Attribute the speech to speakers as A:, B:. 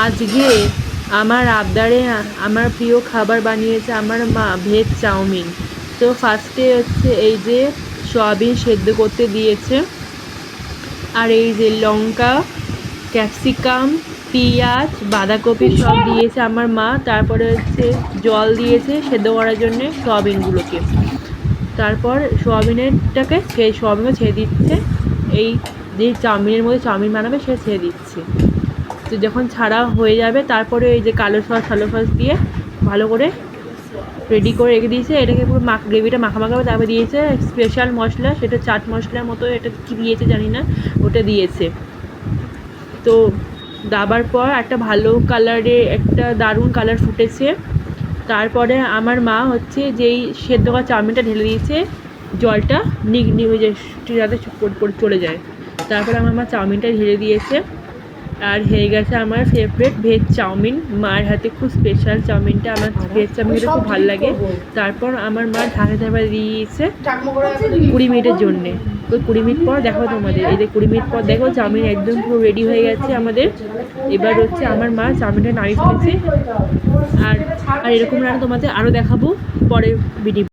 A: আজকে আমার আবদারে আমার প্রিয় খাবার বানিয়েছে আমার মা, ভেজ চাউমিন। তো ফার্স্টে হচ্ছে এই যে সয়াবিন সেদ্ধ করতে দিয়েছে, আর এই যে লঙ্কা, ক্যাপসিকাম, পেঁয়াজ, বাঁধাকপি সব দিয়েছে আমার মা। তারপরে হচ্ছে জল দিয়েছে সেদ্ধ করার জন্যে সয়াবিনগুলোকে। তারপর সয়াবিনটাকে সয়াবিনও ছেড়ে দিচ্ছে, এই যে চাউমিনের মধ্যে চাউমিন বানাবে সে ছেড়ে দিচ্ছে। তো যখন ছাড়া হয়ে যাবে তারপরে এই যে কালো সস দিয়ে ভালো করে রেডি করে রেখে দিয়েছে। এটাকে পুরো গ্রেভিটা মাখাবে, তারপরে দিয়েছে স্পেশাল মশলা, সেটা চাট মশলার মতো, এটা কী দিয়েছে জানি না, ওটা দিয়েছে। তো দাবার পর একটা ভালো কালারে একটা দারুণ কালার ফুটেছে। তারপরে আমার মা হচ্ছে যেই সেদ্ধ করা চাউমিনটা ঢেলে দিয়েছে, জলটা যাতে চলে যায়। তারপরে আমার মা চাউমিনটা ঢেলে দিয়েছে, আর হয়ে গেছে আমার ফেভারিট ভেজ চাউমিন। মায়ের হাতে খুব স্পেশাল চাউমিনটা, আমার ভেজ চাউমিনটা খুব ভালো লাগে। তারপর আমার মা ঢাকা দিয়েছে 20 মিনিটের জন্যে। তো 20 মিনিট পর দেখো তোমাদের, এই যে 20 মিনিট পর দেখো চাউমিন একদম পুরো রেডি হয়ে গেছে আমাদের। এবার হচ্ছে আমার মা চাউমিনটা নামিয়ে ফেলেছে। আর এরকম রান্না তোমাদের আরও দেখাবো পরে ভিডিও।